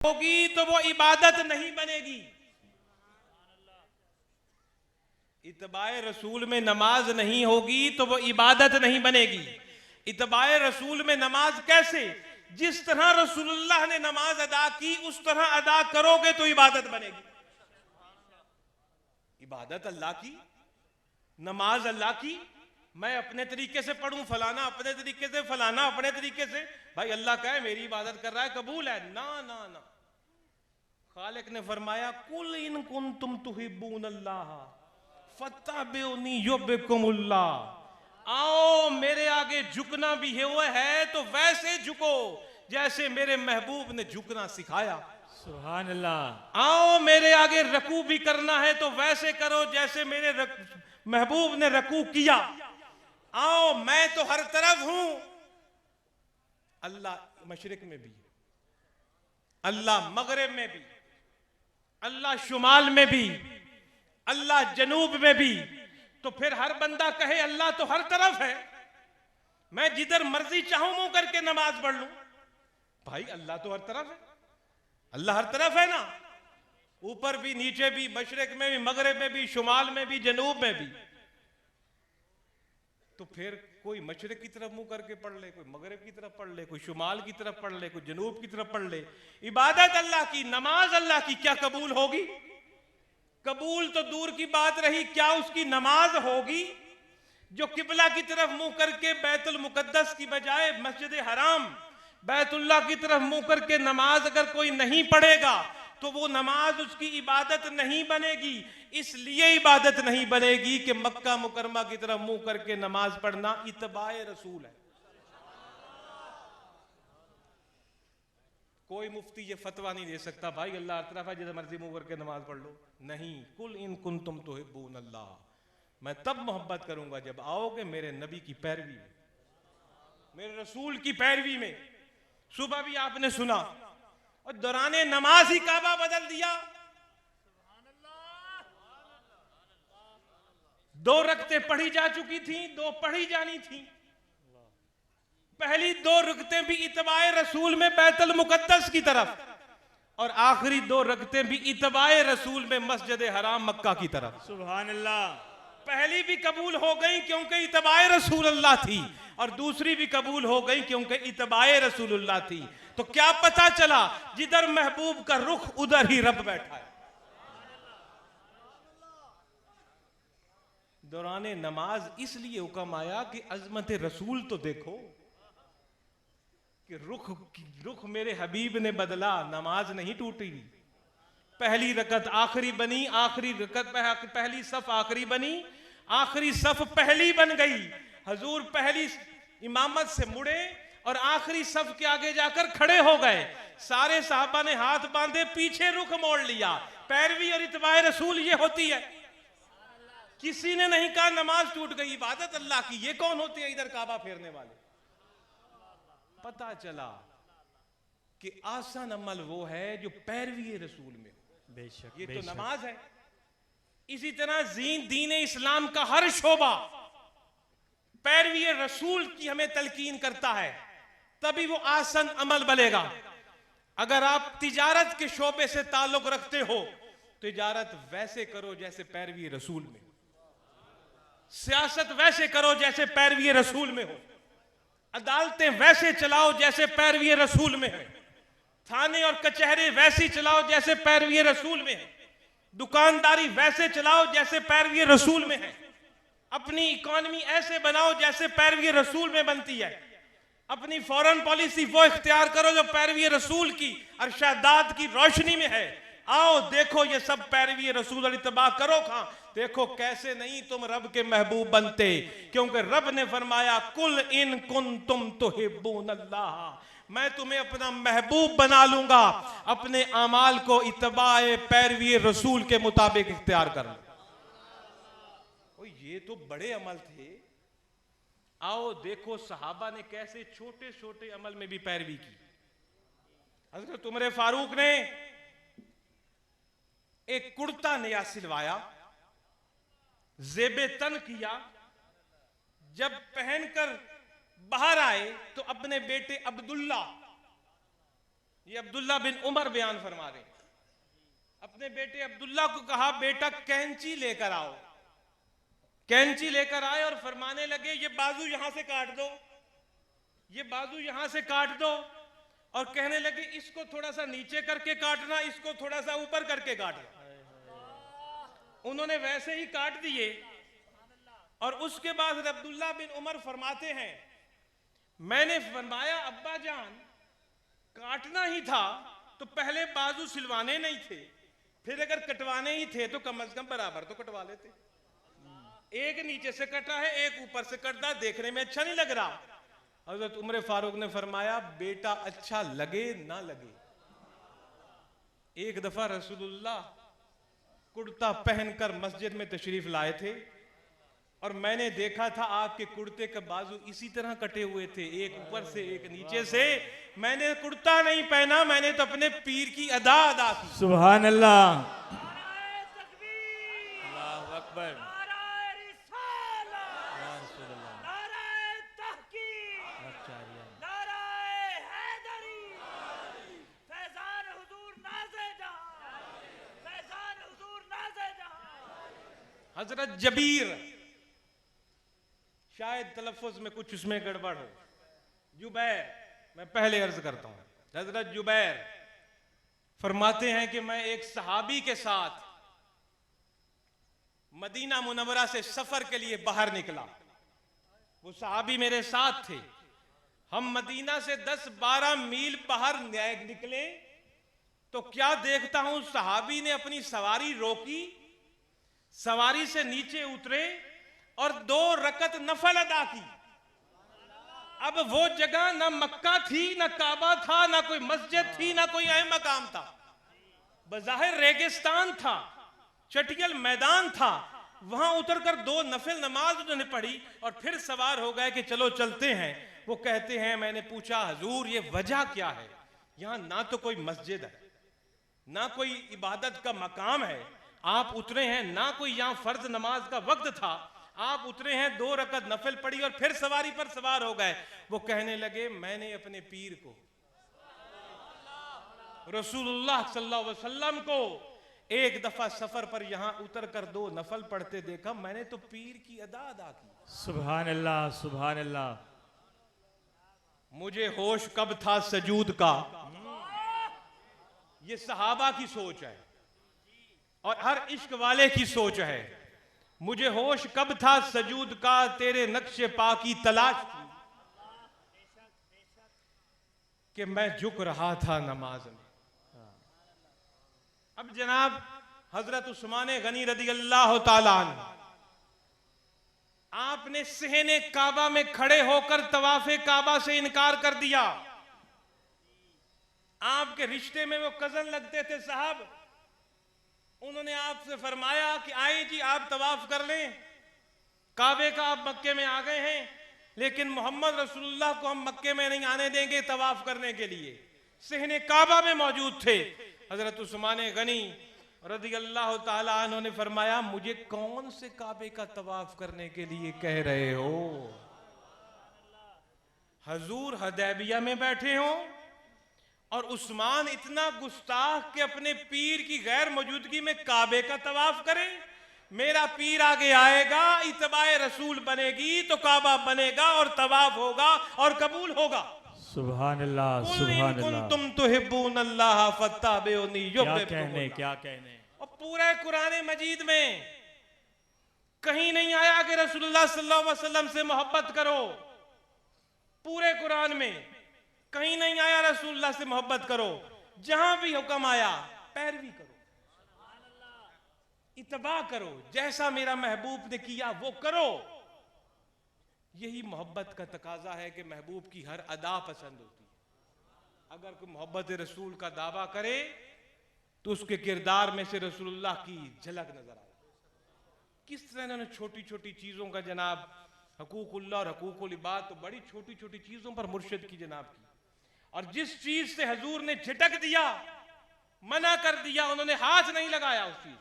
होगी तो वो इबादत नहीं बनेगी। इत्बाए रसूल में नमाज नहीं होगी तो वो इबादत नहीं बनेगी। इत्बाए रसूल में नमाज कैसे? जिस तरह रसूलुल्लाह ने नमाज अदा की उस तरह अदा करोगे तो इबादत बनेगी। इबादत अल्लाह की, नमाज अल्लाह की। मैं अपने तरीके से पढ़ूं, फलाना अपने तरीके से, फलाना अपने तरीके से। भाई अल्लाह कहे मेरी इबादत कर रहा है, कबूल है? ना ना ना। खालिक ने फरमाया कुल इन कुंतुम तुहिब्बून अल्लाह फत्तबिऊनी युहब्बुकुमुल्लाह। आओ मेरे आगे झुकना भी है तो वैसे झुको जैसे मेरे महबूब ने झुकना सिखाया। सुभान अल्लाह। आओ मेरे आगे रकू भी करना है तो वैसे करो जैसे मेरे महबूब ने रकू किया। आओ मैं तो हर तरफ हूं। अल्लाह मशरिक में भी, अल्लाह मगरिब में भी, अल्लाह शुमाल में भी, अल्लाह जनूब में भी। तो फिर हर बंदा कहे अल्लाह तो हर तरफ है, मैं जिधर मर्जी चाहूं मुंह करके नमाज पढ़ लूं। भाई अल्लाह तो हर तरफ है, अल्लाह हर तरफ है ना, ऊपर भी नीचे भी, मशरिक में भी, मगरिब में भी, शुमाल में भी, जनूब में भी। तो फिर कोई मशरिक की तरफ मुंह करके पढ़ ले, कोई मगरिब की तरफ पढ़ ले, कोई शुमाल की तरफ पढ़ ले, कोई जनूब की तरफ पढ़ ले। इबादत अल्लाह की, नमाज अल्लाह की, क्या कबूल होगी? कबूल तो दूर की बात रही, क्या उसकी नमाज होगी? जो किबला की तरफ मुंह करके बैतुल मुकद्दस की बजाय मस्जिद हराम बैतुल्लाह की तरफ मुंह करके नमाज अगर कोई नहीं पढ़ेगा तो वो नमाज उसकी इबादत नहीं बनेगी। इसलिए इबादत नहीं बनेगी कि मक्का मुकरमा की तरफ मुंह करके नमाज पढ़ना इत्बाए रसूल है। कोई मुफ्ती ये फतवा नहीं दे सकता भाई अल्लाह हर तरफ है, जिधर मर्जी मुंह करके नमाज पढ़ लो। नहीं, कुल इन कुंतुम तुहिब्बून अल्लाह, मैं तब मोहब्बत करूंगा जब आओगे मेरे नबी की पैरवी में, मेरे रसूल की पैरवी में। सुबह भी आपने सुना और दौराने नमाज ही काबा बदल दिया। 2 रकतें पढ़ी जा चुकी थी, 2 पढ़ी जानी थी। पहली 2 रकतें भी इत्बाए रसूल में बैतुल मुकद्दस की तरफ, और आखिरी 2 रकतें भी इत्बाए रसूल में मस्जिद हराम मक्का की तरफ। सुभान अल्लाह। पहली भी कबूल हो गई क्योंकि इत्बाए रसूलुल्लाह थी, और दूसरी भी कबूल हो गई क्योंकि इत्बाए रसूलुल्लाह थी। तो क्या पता चला? जिधर महबूब का रुख उधर ही रब बैठा है। दौराने नमाज इसलिए हुक्म आया कि अजमत रसूल तो देखो कि रुख मेरे हबीब ने बदला, नमाज नहीं टूटी। पहली रकत आखिरी बनी, आखिरी रकत पहली सफ आखिरी बनी, आखिरी सफ पहली बन गई। हजूर पहली इमामत से मुड़े और आखिरी सफ के आगे जाकर खड़े हो गए। सारे साहबा ने हाथ बांधे, पीछे रुख मोड़ लिया। पैरवी और इत्बाए रसूल ये होती है। किसी ने नहीं कहा नमाज टूट गई, इबादत अल्लाह की। ये कौन होते हैं इधर काबा फेरने वाले? पता चला कि आसान अमल वो है जो पैरवी रसूल में हो। बेशक, ये बेशक। तो नमाज है। इसी तरह दीन इस्लाम का हर शोबा पैरवी रसूल की हमें तलकीन करता है, तभी वो आसान अमल बनेगा। अगर आप तिजारत के शोबे से ताल्लुक रखते हो, तिजारत वैसे करो जैसे पैरवी रसूल में, सियासत वैसे करो जैसे पैरवी रसूल में हो, अदालतें वैसे चलाओ जैसे पैरवी रसूल में है, थाने और कचहरे वैसी चलाओ जैसे पैरवी रसूल में है, दुकानदारी वैसे चलाओ जैसे पैरवी रसूल में है, अपनी इकोनॉमी ऐसे बनाओ जैसे पैरवी रसूल में बनती है, अपनी फॉरेन पॉलिसी वो इख्तियार करो जो पैरवी रसूल की अरशादात की रोशनी में है। आओ देखो ये सब पैरवी रसूल और इत्तबा करो। खां देखो कैसे नहीं तुम रब के महबूब बनते, क्योंकि रब ने फरमाया कुल इन कुंतुम तुहिब्बून अल्लाह, मैं तुम्हें अपना महबूब बना लूंगा, अपने अमाल को इत्तबाए पैरवी रसूल के मुताबिक इख्तियार कर। ये तो बड़े अमल थे। आओ देखो सहाबा ने कैसे छोटे छोटे अमल में भी पैरवी की। हजरत उमर फारूक ने एक कुर्ता नया सिलवाया, जेबे तन किया। जब पहनकर बाहर आए तो अपने बेटे अब्दुल्ला ये अब्दुल्ला बिन उमर बयान फरमा रहे हैं। अपने बेटे अब्दुल्ला को कहा, बेटा कैंची लेकर आओ। कैंची लेकर आए और फरमाने लगे, ये बाजू यहां से काट दो, ये बाजू यहां से काट दो। और कहने लगे, इसको थोड़ा सा नीचे करके काटना, इसको थोड़ा सा ऊपर करके काटना। उन्होंने वैसे ही काट दिए। और उसके बाद अब्दुल्ला बिन उमर फरमाते हैं, मैंने फरमाया, अब्बा जान काटना ही था तो पहले बाजू सिलवाने नहीं थे, फिर अगर कटवाने ही थे तो कम से कम बराबर तो कटवा लेते। एक नीचे से कटा है, एक ऊपर से कटा, देखने में अच्छा नहीं लग रहा। हज़रत उमर फारूक ने फरमाया, बेटा अच्छा लगे ना लगे, एक दफा रसूलुल्लाह कुर्ता पहनकर मस्जिद में तशरीफ लाए थे और मैंने देखा था आपके कुर्ते के बाजू इसी तरह कटे हुए थे, एक ऊपर से एक नीचे से। मैंने कुर्ता नहीं पहना, मैंने तो अपने पीर की अदा अदा की। सुभान अल्लाह, अल्लाहु अकबर। हजरत जबीर, शायद तलफ़ुज़ में कुछ उसमें गड़बड़ हो, जुबैर, मैं पहले अर्ज करता हूं। हजरत जुबैर फरमाते हैं कि मैं एक सहाबी के साथ मदीना मुनव्वरा से सफर के लिए बाहर निकला। वो सहाबी मेरे साथ थे। हम मदीना से 10-12 मील बाहर निकले तो क्या देखता हूं, सहाबी ने अपनी सवारी रोकी, सवारी से नीचे उतरे और 2 रकत नफल अदा की। अब वो जगह ना मक्का थी, ना काबा था, ना कोई मस्जिद थी, ना कोई अहम मकाम था। बज़ाहिर रेगिस्तान था, चटियल मैदान था। वहां उतरकर 2 नफल नमाज उन्होंने पढ़ी और फिर सवार हो गए कि चलो चलते हैं। वो कहते हैं, मैंने पूछा, हुजूर ये वजह क्या है? यहां ना तो कोई मस्जिद है, ना कोई इबादत का मकाम है, आप उतरे हैं, ना कोई यहां फर्ज नमाज का वक्त था, आप उतरे हैं, 2 रकत नफल पढ़ी और फिर सवारी पर सवार हो गए। वो कहने लगे, मैंने अपने पीर को, रसूलुल्लाह सल्लल्लाहु अलैहि वसल्लम को एक दफा सफर पर यहां उतर कर 2 नफल पढ़ते देखा, मैंने तो पीर की अदा अदा की। सुभान अल्लाह, सुभान अल्लाह। मुझे होश कब था सजूद का, ये सहाबा की सोच है और हर इश्क वाले की सोच है। मुझे होश कब था सजूद का, तेरे नक्शे पा की तलाश थी कि मैं झुक रहा था नमाज में। अब जनाब हजरत उस्मान गनी रदी अल्लाह ताला अन्हु, आपने सहने काबा में खड़े होकर तवाफे काबा से इनकार कर दिया। आपके रिश्ते में वो कजन लगते थे साहब, उन्होंने आपसे फरमाया कि आए जी आप तवाफ कर लें, काबे का आप मक्के में आ गए हैं, लेकिन मोहम्मद रसूलुल्लाह को हम मक्के में नहीं आने देंगे तवाफ करने के लिए। सहने काबा में मौजूद थे। हजरत उस्मान गनी रज़ी अल्लाह ताला अन्हु ने फरमाया, मुझे कौन से काबे का तवाफ करने के लिए कह रहे हो? हजूर हदैबिया में बैठे हो और उस्मान इतना गुस्ताख के अपने पीर की गैर मौजूदगी में काबे का तवाफ करे। मेरा पीर आगे आएगा, इत्बाए रसूल बनेगी तो काबा बनेगा और तवाफ होगा और कबूल होगा। सुभान अल्लाह, सुभान अल्लाह। तुम तुहिब्बून अल्लाह फत्ताबिऊनी क्या कहने। और पूरे कुरान मजीद में कहीं नहीं आया कि रसूलुल्लाह सल्लल्लाहु अलैहि वसल्लम से मोहब्बत करो। पूरे कुरान में कहीं नहीं आया रसूलुल्लाह से मोहब्बत करो। जहां भी हुक्म आया पैरवी करो, इत्बा करो, जैसा मेरा महबूब ने किया वो करो। यही मोहब्बत का तकाजा है कि महबूब की हर अदा पसंद होती है। अगर कोई मोहब्बत रसूल का दावा करे तो उसके किरदार में से रसूलुल्लाह की झलक नजर आए। किस तरह इन्होंने छोटी छोटी चीजों का जनाब हकूकुल्लाह और हकूकुल इबाद, तो बड़ी छोटी छोटी चीजों पर मुर्शिद की जनाब की। और जिस चीज से हजूर ने झिटक दिया, मना कर दिया, उन्होंने हाथ नहीं लगाया उस चीज।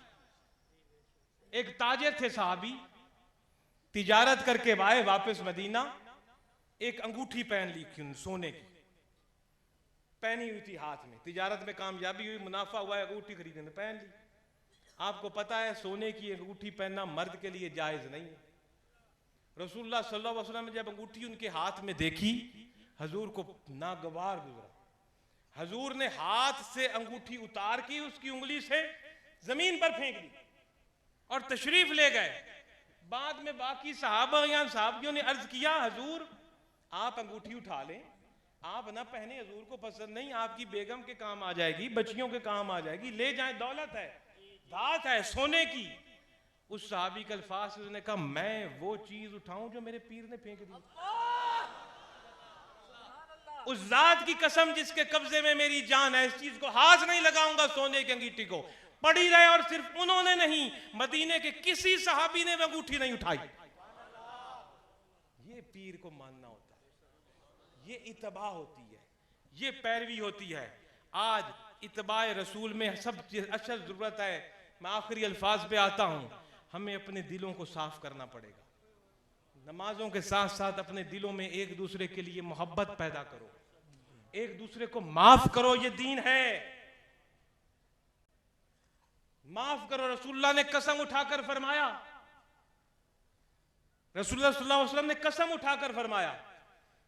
एक ताजिर थे साहबी, तिजारत करके आए वापस मदीना, एक अंगूठी पहन ली सोने की। पहनी हुई थी हाथ में, तिजारत में कामयाबी हुई, मुनाफा हुआ, अंगूठी खरीदने पहन ली। आपको पता है सोने की अंगूठी पहनना मर्द के लिए जायज नहीं है। रसूलुल्लाह सल्लल्लाहु अलैहि वसल्लम ने जब अंगूठी उनके हाथ में देखी, हजूर को नागवार गुजरा। हजूर ने हाथ से अंगूठी उतार की, उसकी उंगली से जमीन पर फेंक दी और तशरीफ ले गए। बाद में बाकी सहाबा या साहबियों ने अर्ज किया, हजूर आप अंगूठी उठा लें, आप ना पहने, हजूर को पसंद नहीं, आपकी बेगम के काम आ जाएगी, बच्चियों के काम आ जाएगी, ले जाएं, दौलत है, धात है सोने की। उस सहाबी के अल्फाज से उसने कहा, मैं वो चीज उठाऊं जो मेरे पीर ने फेंक दी। उस जात की कसम जिसके कब्जे में मेरी जान है, इस चीज को हाथ नहीं लगाऊंगा, सोने की अंगूठी को। पड़ी रहे, और सिर्फ उन्होंने नहीं, मदीने के किसी सहाबी ने अंगूठी नहीं उठाई। ये पीर को मानना होता है, ये इत्तबा होती है, ये पैरवी होती है। आज इत्तबाए रसूल में सब असल जरूरत है। मैं आखिरी अल्फाज पे आता हूं, हमें अपने दिलों को साफ करना पड़ेगा। नमाजों के साथ साथ अपने दिलों में एक दूसरे के लिए मोहब्बत पैदा करो, एक दूसरे को माफ करो, ये दीन है। माफ करो। रसूलुल्लाह ने कसम उठाकर फरमाया, रसूलुल्लाह सल्लल्लाहु अलैहि वसल्लम ने कसम उठाकर फरमाया,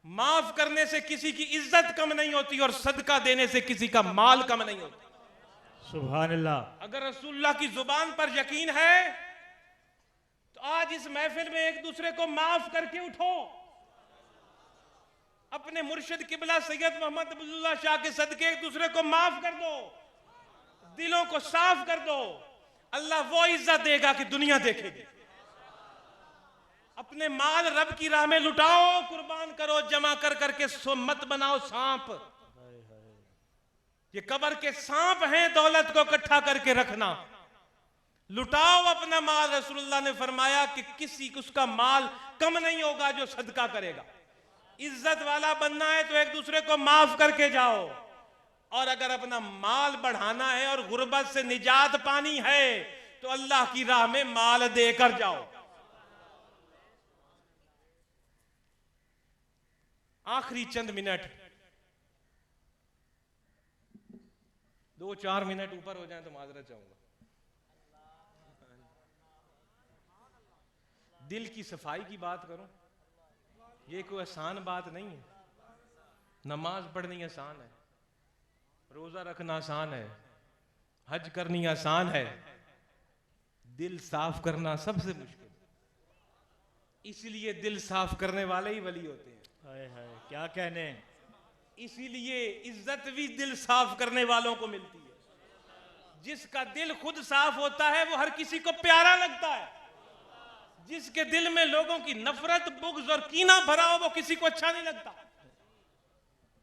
माफ करने से किसी की इज्जत कम नहीं होती और सदका देने से किसी का माल कम नहीं होता। सुभान अल्लाह। अगर रसूलुल्लाह की जुबान पर यकीन है तो आज इस महफिल में एक दूसरे को माफ करके उठो। अपने मुर्शिद किबला सैयद मोहम्मद अब्दुल्लाह शाह के सदके एक दूसरे को माफ कर दो, दिलों को साफ कर दो। अल्लाह वो इज्जत देगा कि दुनिया देखेगी। अपने माल रब की राह में लुटाओ, कुर्बान करो, जमा कर करके मत बनाओ सांप। ये कब्र के सांप हैं, दौलत को इकट्ठा करके रखना। लुटाओ अपना माल। रसूलुल्लाह ने फरमाया कि किसी उसका माल कम नहीं होगा जो सदका करेगा। इज्जत वाला बनना है तो एक दूसरे को माफ करके जाओ, और अगर अपना माल बढ़ाना है और गुर्बत से निजात पानी है तो अल्लाह की राह में माल देकर जाओ। आखिरी चंद मिनट, 2-4 मिनट ऊपर हो जाए तो माजरत चाहूंगा। दिल की सफाई की बात करूं, ये कोई आसान बात नहीं है। नमाज पढ़नी आसान है, रोजा रखना आसान है, हज करनी आसान है, दिल साफ करना सबसे मुश्किल। इसलिए दिल साफ करने वाले ही वली होते हैं। हाय हाय, क्या कहने। इसीलिए इज्जत भी दिल साफ करने वालों को मिलती है। जिसका दिल खुद साफ होता है वो हर किसी को प्यारा लगता है। जिसके दिल में लोगों की नफरत, बुग़्ज़ और कीना भरा हो वो किसी को अच्छा नहीं लगता।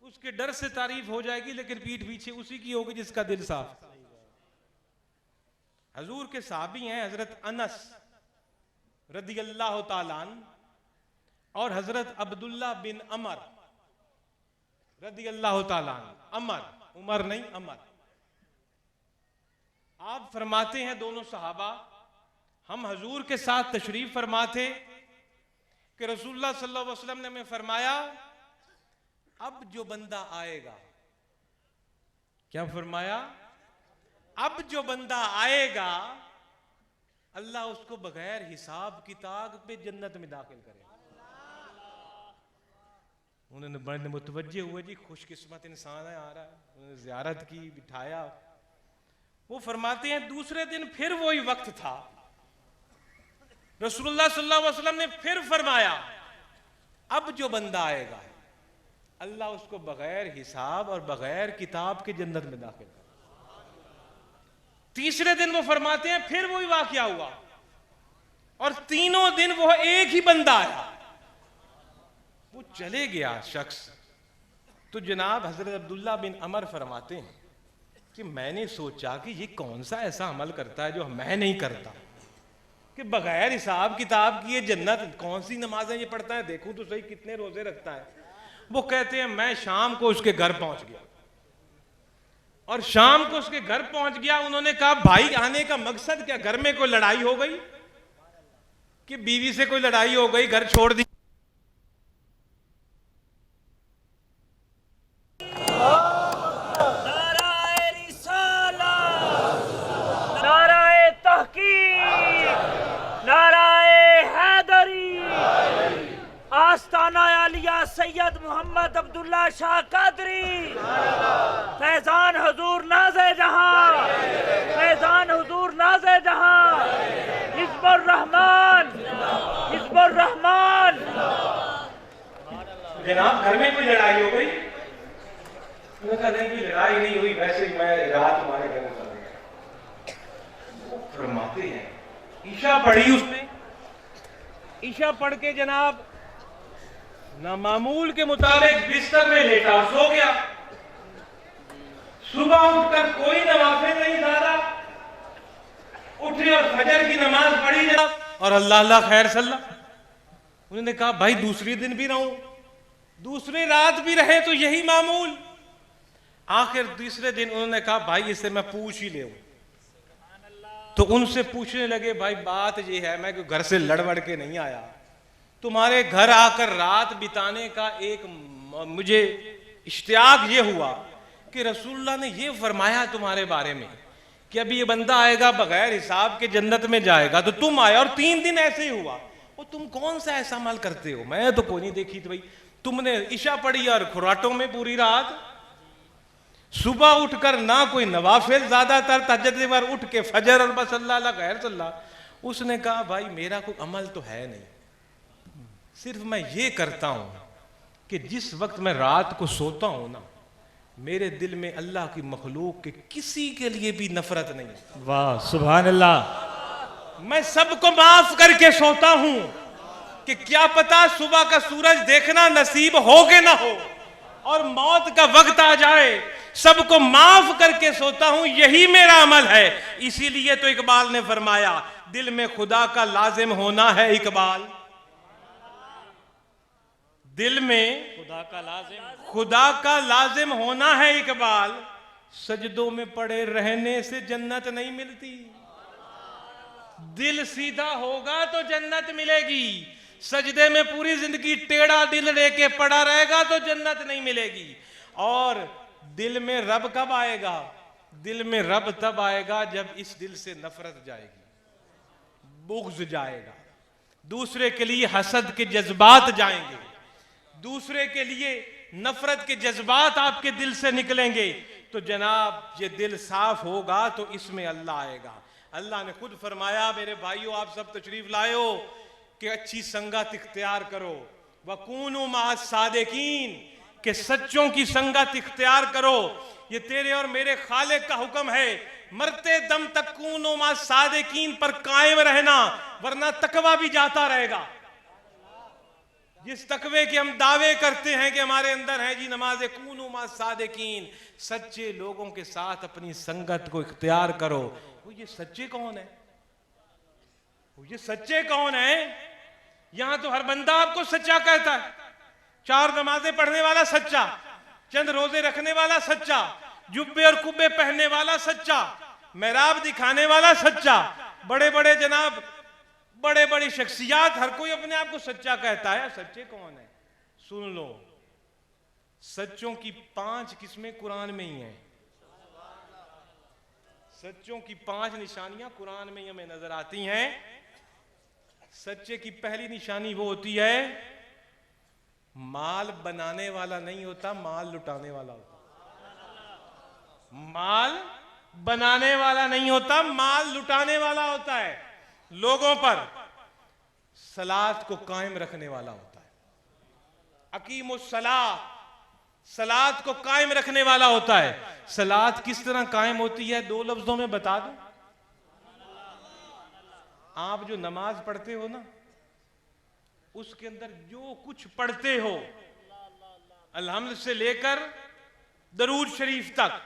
उसके डर से तारीफ हो जाएगी लेकिन पीठ पीछे उसी की होगी जिसका दिल साफ। हजूर के साहबी हैं हजरत अनस रदियल्लाहु ताला अन्हु और हजरत अब्दुल्ला बिन अमर रदियल्लाहु ताला अन्हु। अमर, उमर नहीं, अमर। आप फरमाते हैं, दोनों सहाबा हम हजूर के साथ तशरीफ फरमाते कि रसूलुल्लाह सल्लल्लाहु अलैहि वसल्लम ने हमें फरमाया, अब जो बंदा आएगा, क्या फरमाया, अब जो बंदा आएगा अल्लाह उसको बगैर हिसाब किताब पे जन्नत में दाखिल करेगा। उन्होंने बड़े मुतवज्जे हुए, जी खुशकिस्मत इंसान है, आ रहा है, उन्होंने ज़ियारत की, बिठाया। वो फरमाते हैं दूसरे दिन फिर वही वक्त था, रसूलुल्लाह सल्लल्लाहु अलैहि वसल्लम ने फिर फरमाया, अब जो बंदा आएगा अल्लाह उसको बगैर हिसाब और बगैर किताब के जन्नत में दाखिल करेगा। तीसरे दिन वो फरमाते हैं फिर वही वाकया हुआ, और तीनों दिन वो एक ही बंदा आया। वो चले गया शख्स, तो जनाब हजरत अब्दुल्ला बिन अमर फरमाते हैं कि मैंने सोचा कि ये कौन सा ऐसा अमल करता है जो मैं नहीं करता, कि बगैर हिसाब किताब की ये जन्नत, कौन सी नमाजें ये पढ़ता है, देखूं तो सही कितने रोजे रखता है। वो कहते हैं मैं शाम को उसके घर पहुंच गया, और शाम को उसके घर पहुंच गया। उन्होंने कहा भाई आने का मकसद क्या, घर में कोई लड़ाई हो गई कि बीवी से कोई लड़ाई हो गई, घर छोड़ दी। सैयद मोहम्मद अब्दुल्ला शाह कादरी, फैजान हुजूर नाज़े जहां, फैजान हुजूर नाज़े जहां, हिज़्बुर रहमान, हिज़्बुर रहमान। जनाब घर में कोई लड़ाई हो गई? उन्होंने कहा नहीं कोई लड़ाई नहीं हुई, वैसे ही मैं रात तुम्हारे घर में चल गया। वो फरमाते हैं ईशा पढ़ी उसने, ईशा पढ़ के जनाब ना मामूल के मुताबिक बिस्तर में लेटा और सो गया। सुबह उठकर कोई नवाफिल नहीं दादा, उठे और फजर की नमाज पढ़ी जनाब और अल्लाह अल्लाह खैर सल्ला। उन्होंने कहा भाई दूसरे दिन भी रहूं, दूसरी रात भी रहे तो यही मामूल। आखिर तीसरे दिन उन्होंने कहा भाई इससे मैं पूछ ही ले। तो उनसे पूछने लगे भाई बात ये है, मैं घर से लड़बड़ के नहीं आया, तुम्हारे घर आकर रात बिताने का एक मुझे इश्तियाक ये हुआ कि रसूलुल्लाह ने ये फरमाया तुम्हारे बारे में कि अभी ये बंदा आएगा बगैर हिसाब के जन्नत में जाएगा, तो तुम आए और 3 दिन ऐसे ही हुआ। और तुम कौन सा ऐसा अमल करते हो, मैं तो कोई नहीं देखी थी भाई। तुमने ईशा पढ़ी और खुराटों में पूरी रात, सुबह उठकर ना कोई नवाफिल, ज्यादातर तहज्जुद के बाद उठ के फजर और बस अल्लाह अल्लाह खैर सल्ला। उसने कहा भाई मेरा कोई अमल तो है नहीं, सिर्फ मैं ये करता हूं कि जिस वक्त मैं रात को सोता हूं ना, मेरे दिल में अल्लाह की मखलूक के किसी के लिए भी नफरत नहीं। वाह सुभान अल्लाह। मैं सबको माफ करके सोता हूं कि क्या पता सुबह का सूरज देखना नसीब हो के ना हो और मौत का वक्त आ जाए, सबको माफ करके सोता हूं, यही मेरा अमल है। इसीलिए तो इकबाल ने फरमाया दिल में खुदा का लाजिम होना है इकबाल, दिल में खुदा का लाजिम होना है इकबाल, सजदों में पड़े रहने से जन्नत नहीं मिलती। दिल सीधा होगा तो जन्नत मिलेगी, सजदे में पूरी जिंदगी टेढ़ा दिल लेके पड़ा रहेगा तो जन्नत नहीं मिलेगी। और दिल में रब कब आएगा? दिल में रब तब आएगा जब इस दिल से नफरत जाएगी, बुग़्ज़ जाएगा, दूसरे के लिए हसद के जज्बात जाएंगे, दूसरे के लिए नफरत के जज्बात आपके दिल से निकलेंगे, तो जनाब ये दिल साफ होगा तो इसमें अल्लाह आएगा। अल्लाह ने खुद फरमाया मेरे भाइयों आप सब तशरीफ लायो कि अच्छी संगत इख्तियार करो, वकूनु मअस सादिकीन, कि सच्चों की संगत इख्तियार करो। ये तेरे और मेरे खालिक का हुक्म है, मरते दम तक कूनो मअस सादिकीन पर कायम रहना, वरना तकवा भी जाता रहेगा। जिस तकवे के हम दावे करते हैं कि हमारे अंदर है जी नमाज कूनु मअस सादिकीन, सच्चे लोगों के साथ अपनी संगत को इख्तियार करो। वो ये सच्चे कौन है? वो ये सच्चे कौन है? यहां तो हर बंदा आपको सच्चा कहता है, 4 नमाजें पढ़ने वाला सच्चा, चंद रोजे रखने वाला सच्चा, जुब्बे और कुब्बे पहनने वाला सच्चा, मेहराब दिखाने वाला सच्चा, बड़े बड़े जनाब बड़े बड़ी शख्सियात, हर कोई अपने आप को सच्चा कहता है। सच्चे कौन है? सुन लो, सच्चों की 5 किस्में कुरान में ही हैं। सच्चों की 5 निशानियां कुरान में ही हमें नजर आती हैं। सच्चे की पहली निशानी वो होती है, माल बनाने वाला नहीं होता, माल लुटाने वाला होता। माल बनाने वाला नहीं होता, माल लुटाने वाला होता है। लोगों पर सलात को कायम रखने वाला होता है। अकीमुस सलात, सलात को कायम रखने वाला होता है। सलात किस तरह कायम होती है 2 लफ्जों में बता दूं। आप जो नमाज पढ़ते हो ना, उसके अंदर जो कुछ पढ़ते हो, अलहम्द से लेकर दरूद शरीफ तक,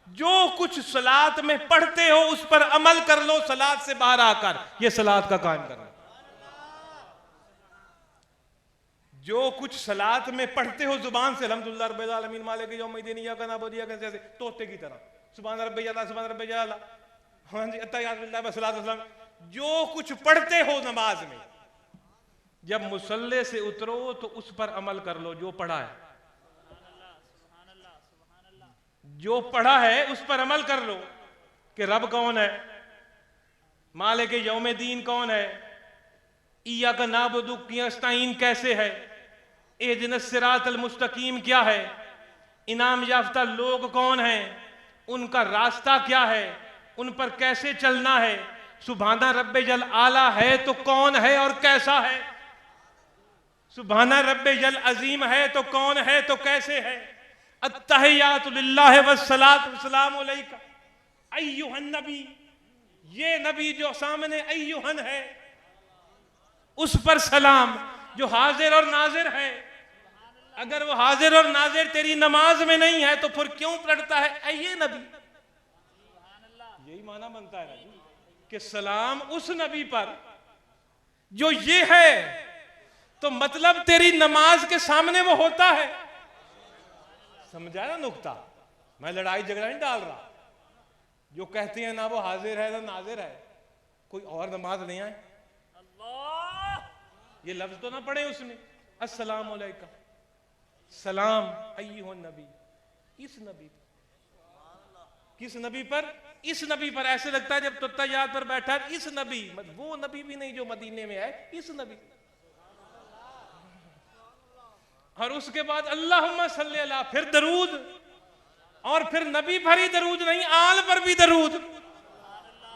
जो कुछ सलात में पढ़ते हो उस पर अमल कर लो। सलात से बाहर आकर यह सलात का कायम करना। जो कुछ सलात में पढ़ते हो जुबान से, अल्हम्दुलिल्लाह रब्बिल आलमीन मालिक यौमिद्दीन इय्याका नअबुदु व इय्याका नस्तईन, जैसे तोते की तरह सुभान रब्बियल आला, सुभान रब्बियल आला, हाँ जी, अत्तहियातु लिल्लाह व सलातु वस्सलाम, जो कुछ पढ़ते हो नमाज में, जब मुसल्ले से उतरो तो उस पर अमल कर लो। जो पढ़ा है, जो पढ़ा है उस पर अमल कर लो कि रब कौन है, मालिक यौमिद्दीन कौन है, इय्याका नअबुदु व नस्तईन कैसे है, इहदिनस सिरातल मुस्तकीम क्या है, इनाम याफ्ता लोग कौन हैं, उनका रास्ता क्या है, उन पर कैसे चलना है। सुभाना रब्बे जल आला है तो कौन है और कैसा है, सुभाना रब्बे जल अजीम है तो कौन है तो कैसे है। अत्तहियातु लिल्लाहि वस्सलातु वस्सलामु अलैका अय्युहन नबी, ये नबी जो सामने अय्युहन है उस पर सलाम जो हाजिर और नाजिर है। अगर वो हाजिर और नाजिर तेरी नमाज में नहीं है तो फिर क्यों पढ़ता है अये नबी। यही माना बनता है कि सलाम उस नबी पर जो ये है, तो मतलब तेरी नमाज के सामने वो होता है। समझा ना नुक्ता, मैं लड़ाई झगड़ा नहीं डाल रहा। जो कहते हैं ना वो हाजिर है ना नाजिर है, कोई और नमाज नहीं आए, ये लफ्ज तो ना पढ़े उसने अस्सलाम अलैका सलाम अय्युहन नबी। इस नबी किस नबी पर, इस नबी पर। ऐसे लगता है जब तोता याद पर बैठा है, इस नबी, वो नबी भी नहीं जो मदीने में है, इस नबी। और उसके बाद अल्लाहुम्मा सल्ली अला, फिर दरूद, और फिर नबी पर ही दरूद नहीं, आल पर भी दरूद।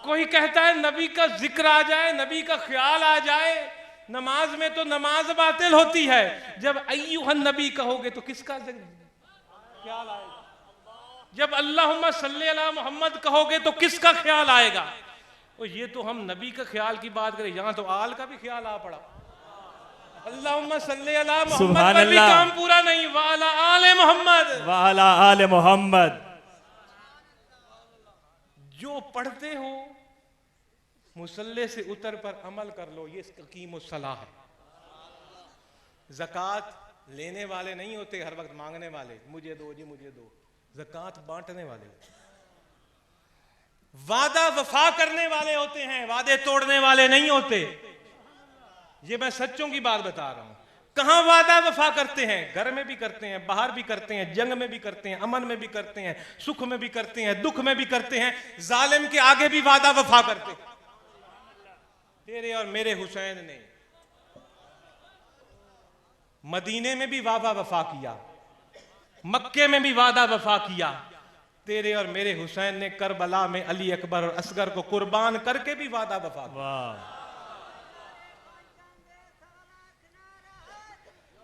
कोई कहता है नबी का जिक्र आ जाए, नबी का ख्याल आ जाए नमाज में तो नमाज बातिल होती है। जब अय्युहन नबी कहोगे तो किसका ख्याल आएगा, जब अल्लाहुम्मा सल्ली अला मोहम्मद कहोगे तो किसका ख्याल आएगा। और ये तो हम नबी का ख्याल की बात करें, यहां तो आल का भी ख्याल आ पड़ा। अल्लाहुम्मा सल्ली अला मोहम्मद पर भी काम पूरा नहीं, वाला आले मोहम्मद, वाला आले मोहम्मद। जो पढ़ते हो मुसल्ले से उतर पर अमल कर लो, ये कीम सलाह है। ज़कात लेने वाले नहीं होते हर वक्त मांगने वाले, मुझे दो जी मुझे दो। ज़कात बांटने वाले, वादा वफा करने वाले होते हैं, वादे तोड़ने वाले नहीं होते। ये मैं सच्चों की बात बता रहा हूं। कहां वादा वफा करते हैं, घर में भी करते हैं, बाहर भी करते हैं, जंग में भी करते हैं, अमन में भी करते हैं, सुख में भी करते हैं, दुख में भी करते हैं। जालिम के आगे भी वादा वफा करते हैं। तेरे और मेरे हुसैन ने मदीने में भी वादा वफा किया, मक्के में भी वादा वफा किया। तेरे और मेरे हुसैन ने करबला में अली अकबर और असगर को कुर्बान करके भी वादा वफा किया।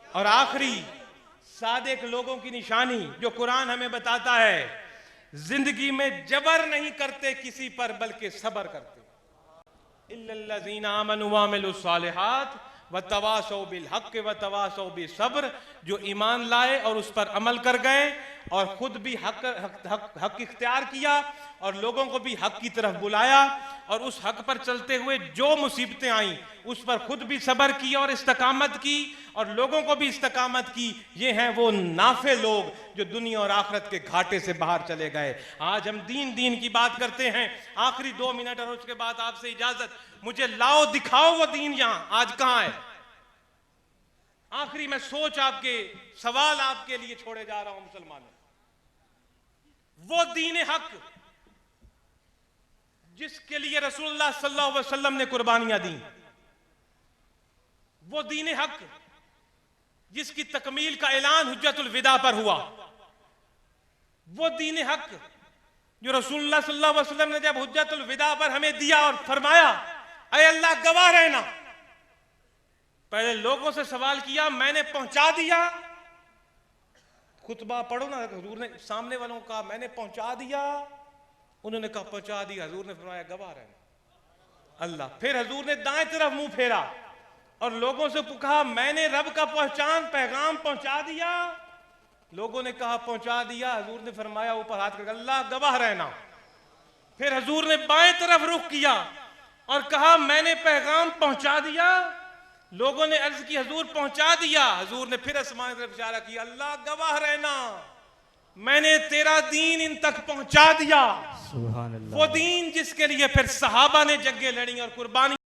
और आखिरी सादिक लोगों की निशानी जो कुरान हमें बताता है, जिंदगी में जबर नहीं करते किसी पर बल्कि सबर करते। इल्लल्लज़ीना आमनू व अमिलुस सालिहात व तवासौ बिल हक़ व तवासौ बिस सब्र, जो ईमान लाए और उस पर अमल कर गए और खुद भी हक इख्तियार किया और लोगों को भी हक की तरफ बुलाया, और उस हक पर चलते हुए जो मुसीबतें आईं उस पर खुद भी सब्र किया और इस्तकामत की और लोगों को भी इस्तकामत की। ये हैं वो नाफे लोग जो दुनिया और आखिरत के घाटे से बाहर चले गए। आज हम दीन की बात करते हैं। आखिरी 2 मिनट और उसके बाद आपसे इजाजत। मुझे लाओ दिखाओ वो दीन यहां आज कहां है। आखिरी मैं सोच आपके सवाल आपके लिए छोड़े जा रहा हूं मुसलमानों। वो दीन हक जिसके लिए रसूलुल्लाह सल्लल्लाहु अलैहि वसल्लम ने कुर्बानियां दी, वो दीन हक जिसकी तकमील का ऐलान हुज्जतुल विदा पर हुआ, वो दीन हक जो रसूलुल्लाह सल्लल्लाहु अलैहि वसल्लम ने जब हुज्जतुल विदा पर हमें दिया और फरमाया अय अल्लाह गवाह रहना, पहले लोगों से सवाल किया, मैंने पहुंचा दिया। खुतबा पढ़ो ना, हुजूर ने सामने वालों को कहा मैंने पहुंचा दिया, उन्होंने कहा पहुंचा दिया। हुजूर ने फरमाया गवाह रहना। अल्लाह फिर हुजूर ने दाएं तरफ मुंह फेरा और लोगों से कहा मैंने रब का पैगाम पहुंचा दिया। लोगों ने कहा पहुंचा दिया। हुजूर ने फरमाया ऊपर हाथ करके अल्लाह गवाह रहना। फिर हुजूर ने बाएं तरफ रुख किया और कहा मैंने पैगाम पहुंचा दिया। लोगों ने अर्ज की हुजूर पहुंचा दिया। हुजूर ने फिर आसमान की तरफ इशारा किया अल्लाह गवाह रहना, मैंने तेरा दीन इन तक पहुंचा दिया। सुभान अल्लाह। वो दीन जिसके लिए फिर सहाबा ने जंगें लड़ी और कुर्बानी